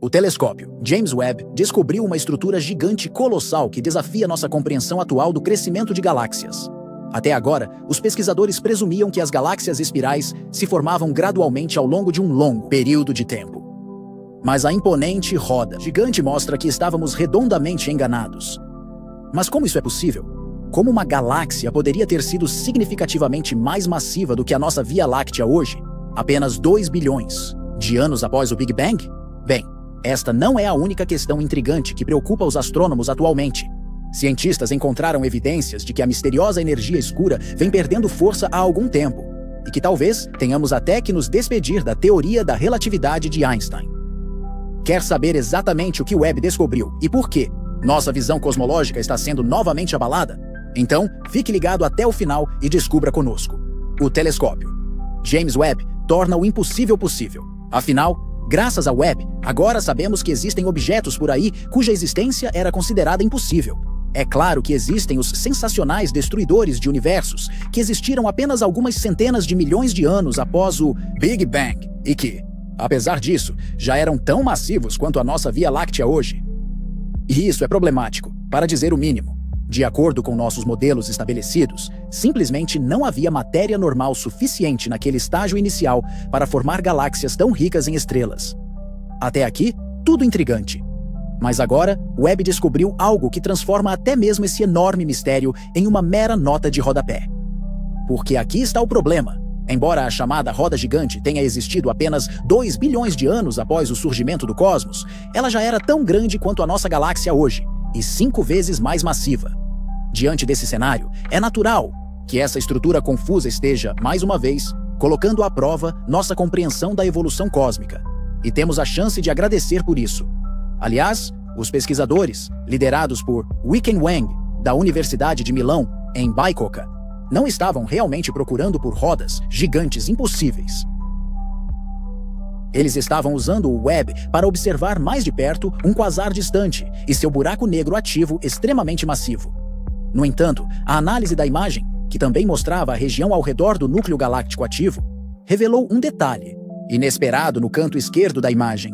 O telescópio James Webb descobriu uma estrutura gigante colossal que desafia nossa compreensão atual do crescimento de galáxias. Até agora, os pesquisadores presumiam que as galáxias espirais se formavam gradualmente ao longo de um longo período de tempo. Mas a imponente roda gigante mostra que estávamos redondamente enganados. Mas como isso é possível? Como uma galáxia poderia ter sido significativamente mais massiva do que a nossa Via Láctea hoje, apenas 2 bilhões de anos após o Big Bang? Bem, esta não é a única questão intrigante que preocupa os astrônomos atualmente. Cientistas encontraram evidências de que a misteriosa energia escura vem perdendo força há algum tempo, e que talvez tenhamos até que nos despedir da teoria da relatividade de Einstein. Quer saber exatamente o que Webb descobriu e por que nossa visão cosmológica está sendo novamente abalada? Então, fique ligado até o final e descubra conosco. O telescópio James Webb torna o impossível possível. Afinal, graças a Webb, agora sabemos que existem objetos por aí cuja existência era considerada impossível. É claro que existem os sensacionais destruidores de universos que existiram apenas algumas centenas de milhões de anos após o Big Bang e que, apesar disso, já eram tão massivos quanto a nossa Via Láctea hoje. E isso é problemático, para dizer o mínimo. De acordo com nossos modelos estabelecidos, simplesmente não havia matéria normal suficiente naquele estágio inicial para formar galáxias tão ricas em estrelas. Até aqui, tudo intrigante. Mas agora, Webb descobriu algo que transforma até mesmo esse enorme mistério em uma mera nota de rodapé. Porque aqui está o problema. Embora a chamada roda gigante tenha existido apenas 2 bilhões de anos após o surgimento do cosmos, ela já era tão grande quanto a nossa galáxia hoje, e 5 vezes mais massiva. Diante desse cenário, é natural que essa estrutura confusa esteja, mais uma vez, colocando à prova nossa compreensão da evolução cósmica. E temos a chance de agradecer por isso. Aliás, os pesquisadores, liderados por Weikeng Wang, da Universidade de Milão, em Bicocca, não estavam realmente procurando por rodas gigantes impossíveis. Eles estavam usando o Webb para observar mais de perto um quasar distante e seu buraco negro ativo extremamente massivo. No entanto, a análise da imagem, que também mostrava a região ao redor do núcleo galáctico ativo, revelou um detalhe inesperado no canto esquerdo da imagem.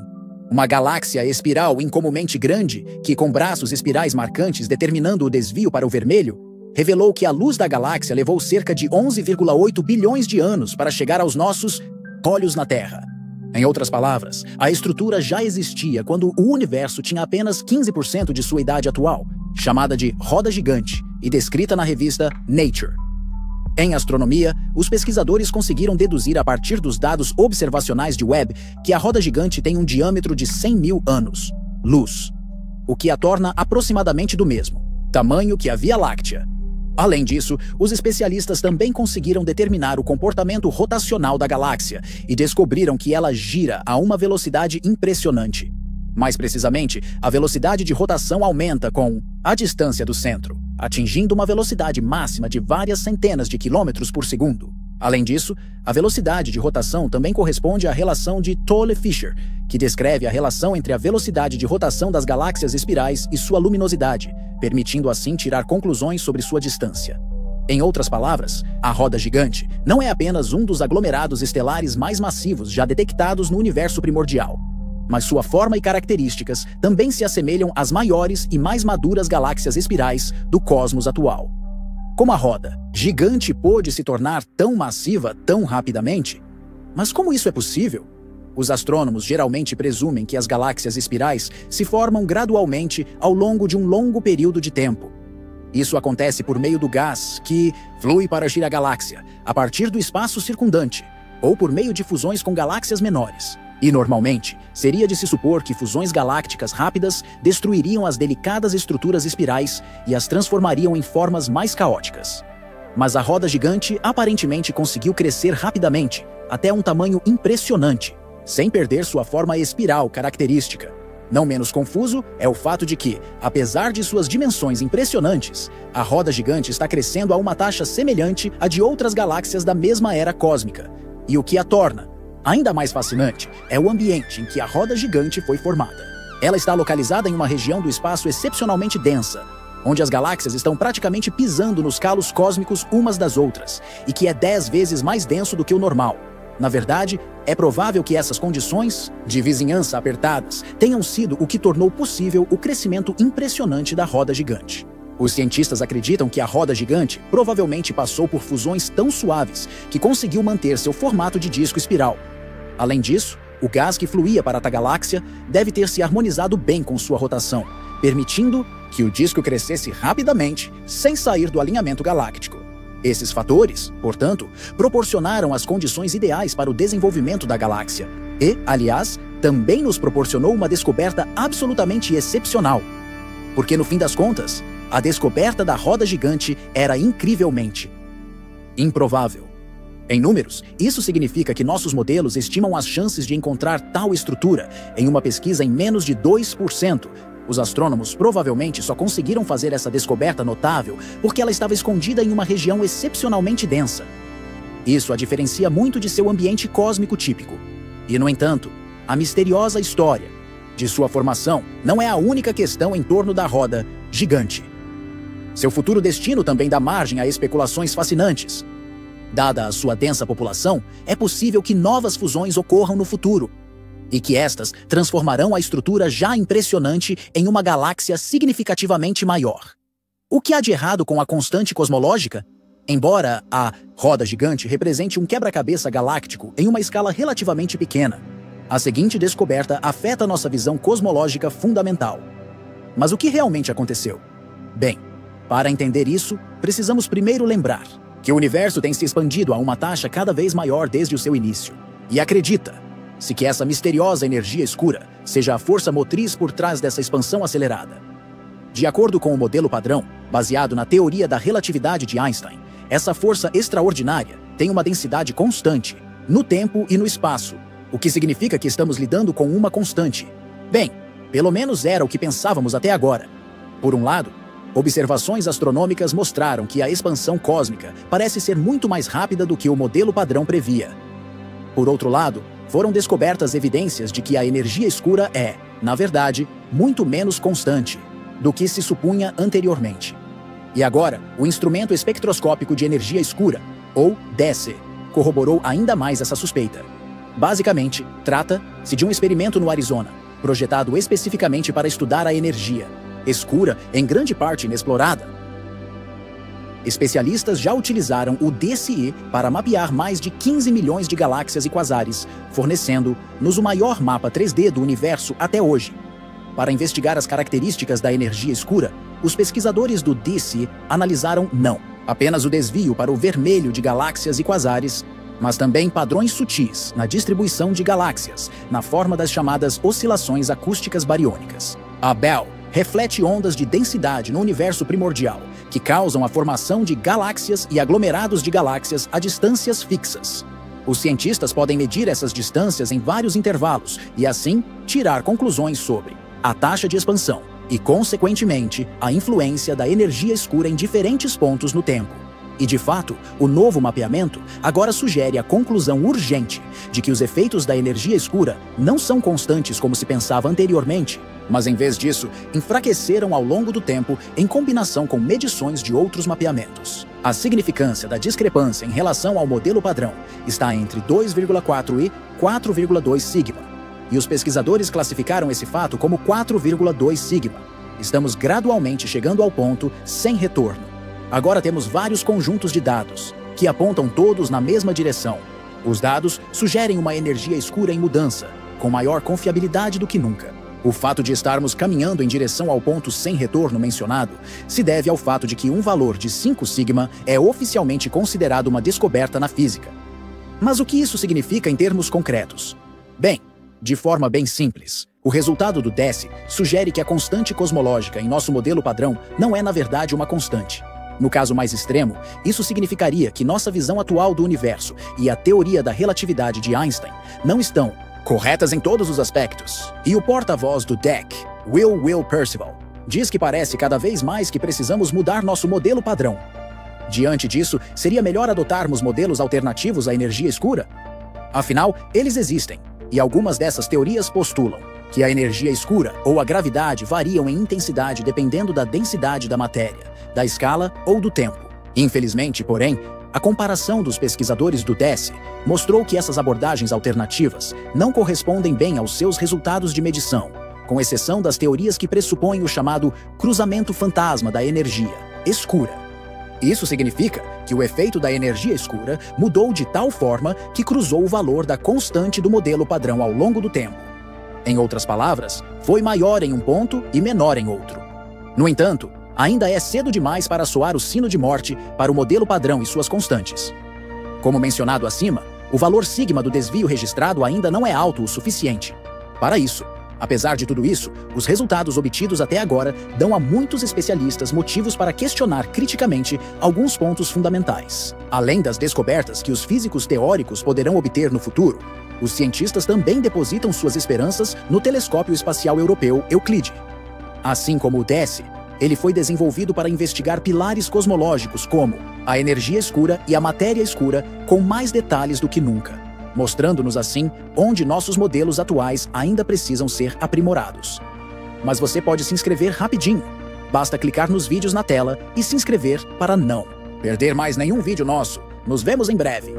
Uma galáxia espiral incomumente grande, que com braços espirais marcantes determinando o desvio para o vermelho, revelou que a luz da galáxia levou cerca de 11,8 bilhões de anos para chegar aos nossos olhos na Terra. Em outras palavras, a estrutura já existia quando o universo tinha apenas 15% de sua idade atual, chamada de roda gigante e descrita na revista Nature. Em astronomia, os pesquisadores conseguiram deduzir a partir dos dados observacionais de Webb que a roda gigante tem um diâmetro de 100 mil anos-luz, o que a torna aproximadamente do mesmo tamanho que a Via Láctea. Além disso, os especialistas também conseguiram determinar o comportamento rotacional da galáxia e descobriram que ela gira a uma velocidade impressionante. Mais precisamente, a velocidade de rotação aumenta com a distância do centro, atingindo uma velocidade máxima de várias centenas de quilômetros por segundo. Além disso, a velocidade de rotação também corresponde à relação de Thole-Fisher, que descreve a relação entre a velocidade de rotação das galáxias espirais e sua luminosidade, permitindo assim tirar conclusões sobre sua distância. Em outras palavras, a roda gigante não é apenas um dos aglomerados estelares mais massivos já detectados no universo primordial, mas sua forma e características também se assemelham às maiores e mais maduras galáxias espirais do cosmos atual. Como a roda gigante pôde se tornar tão massiva tão rapidamente? Mas como isso é possível? Os astrônomos geralmente presumem que as galáxias espirais se formam gradualmente ao longo de um longo período de tempo. Isso acontece por meio do gás que flui para a galáxia, a partir do espaço circundante, ou por meio de fusões com galáxias menores. E, normalmente, seria de se supor que fusões galácticas rápidas destruiriam as delicadas estruturas espirais e as transformariam em formas mais caóticas. Mas a roda gigante aparentemente conseguiu crescer rapidamente, até um tamanho impressionante, sem perder sua forma espiral característica. Não menos confuso é o fato de que, apesar de suas dimensões impressionantes, a roda gigante está crescendo a uma taxa semelhante à de outras galáxias da mesma era cósmica. E o que a torna ainda mais fascinante é o ambiente em que a roda gigante foi formada. Ela está localizada em uma região do espaço excepcionalmente densa, onde as galáxias estão praticamente pisando nos calos cósmicos umas das outras, e que é 10 vezes mais denso do que o normal. Na verdade, é provável que essas condições de vizinhança apertadas tenham sido o que tornou possível o crescimento impressionante da roda gigante. Os cientistas acreditam que a roda gigante provavelmente passou por fusões tão suaves que conseguiu manter seu formato de disco espiral. Além disso, o gás que fluía para a galáxia deve ter se harmonizado bem com sua rotação, permitindo que o disco crescesse rapidamente sem sair do alinhamento galáctico. Esses fatores, portanto, proporcionaram as condições ideais para o desenvolvimento da galáxia e, aliás, também nos proporcionou uma descoberta absolutamente excepcional. Porque, no fim das contas, a descoberta da roda gigante era incrivelmente improvável. Em números, isso significa que nossos modelos estimam as chances de encontrar tal estrutura em uma pesquisa em menos de 2%. Os astrônomos provavelmente só conseguiram fazer essa descoberta notável porque ela estava escondida em uma região excepcionalmente densa. Isso a diferencia muito de seu ambiente cósmico típico. E, no entanto, a misteriosa história de sua formação não é a única questão em torno da roda gigante. Seu futuro destino também dá margem a especulações fascinantes. Dada a sua densa população, é possível que novas fusões ocorram no futuro, e que estas transformarão a estrutura já impressionante em uma galáxia significativamente maior. O que há de errado com a constante cosmológica? Embora a roda gigante represente um quebra-cabeça galáctico em uma escala relativamente pequena, a seguinte descoberta afeta nossa visão cosmológica fundamental. Mas o que realmente aconteceu? Bem, para entender isso, precisamos primeiro lembrar que o universo tem se expandido a uma taxa cada vez maior desde o seu início. E acredita-se que essa misteriosa energia escura seja a força motriz por trás dessa expansão acelerada. De acordo com o modelo padrão, baseado na teoria da relatividade de Einstein, essa força extraordinária tem uma densidade constante, no tempo e no espaço, o que significa que estamos lidando com uma constante. Bem, pelo menos era o que pensávamos até agora. Por um lado, observações astronômicas mostraram que a expansão cósmica parece ser muito mais rápida do que o modelo padrão previa. Por outro lado, foram descobertas evidências de que a energia escura é, na verdade, muito menos constante do que se supunha anteriormente. E agora, o instrumento espectroscópico de energia escura, ou DESI, corroborou ainda mais essa suspeita. Basicamente, trata-se de um experimento no Arizona, projetado especificamente para estudar a energia escura, em grande parte inexplorada. Especialistas já utilizaram o DSI para mapear mais de 15 milhões de galáxias e quasares, fornecendo-nos o maior mapa 3D do universo até hoje. Para investigar as características da energia escura, os pesquisadores do DSI analisaram não apenas o desvio para o vermelho de galáxias e quasares, mas também padrões sutis na distribuição de galáxias, na forma das chamadas oscilações acústicas bariônicas. A Bell reflete ondas de densidade no universo primordial, que causam a formação de galáxias e aglomerados de galáxias a distâncias fixas. Os cientistas podem medir essas distâncias em vários intervalos e, assim, tirar conclusões sobre a taxa de expansão e, consequentemente, a influência da energia escura em diferentes pontos no tempo. E, de fato, o novo mapeamento agora sugere a conclusão urgente de que os efeitos da energia escura não são constantes como se pensava anteriormente, mas, em vez disso, enfraqueceram ao longo do tempo em combinação com medições de outros mapeamentos. A significância da discrepância em relação ao modelo padrão está entre 2,4 e 4,2 sigma, e os pesquisadores classificaram esse fato como 4,2 sigma. Estamos gradualmente chegando ao ponto sem retorno. Agora temos vários conjuntos de dados, que apontam todos na mesma direção. Os dados sugerem uma energia escura em mudança, com maior confiabilidade do que nunca. O fato de estarmos caminhando em direção ao ponto sem retorno mencionado se deve ao fato de que um valor de 5 sigma é oficialmente considerado uma descoberta na física. Mas o que isso significa em termos concretos? Bem, de forma bem simples, o resultado do DESI sugere que a constante cosmológica em nosso modelo padrão não é, na verdade, uma constante. No caso mais extremo, isso significaria que nossa visão atual do universo e a teoria da relatividade de Einstein não estão corretas em todos os aspectos. E o porta-voz do DEC, Will Percival, diz que parece cada vez mais que precisamos mudar nosso modelo padrão. Diante disso, seria melhor adotarmos modelos alternativos à energia escura? Afinal, eles existem, e algumas dessas teorias postulam que a energia escura ou a gravidade variam em intensidade dependendo da densidade da matéria, da escala ou do tempo. Infelizmente, porém, A comparação dos pesquisadores do DESE mostrou que essas abordagens alternativas não correspondem bem aos seus resultados de medição, com exceção das teorias que pressupõem o chamado cruzamento fantasma da energia escura. Isso significa que o efeito da energia escura mudou de tal forma que cruzou o valor da constante do modelo padrão ao longo do tempo. Em outras palavras, foi maior em um ponto e menor em outro. No entanto, ainda é cedo demais para soar o sino de morte para o modelo padrão e suas constantes. Como mencionado acima, o valor sigma do desvio registrado ainda não é alto o suficiente. Para isso, apesar de tudo isso, os resultados obtidos até agora dão a muitos especialistas motivos para questionar criticamente alguns pontos fundamentais. Além das descobertas que os físicos teóricos poderão obter no futuro, os cientistas também depositam suas esperanças no telescópio espacial europeu Euclide. Assim como o DESE, ele foi desenvolvido para investigar pilares cosmológicos como a energia escura e a matéria escura com mais detalhes do que nunca, mostrando-nos assim onde nossos modelos atuais ainda precisam ser aprimorados. Mas você pode se inscrever rapidinho. Basta clicar nos vídeos na tela e se inscrever para não perder mais nenhum vídeo nosso. Nos vemos em breve.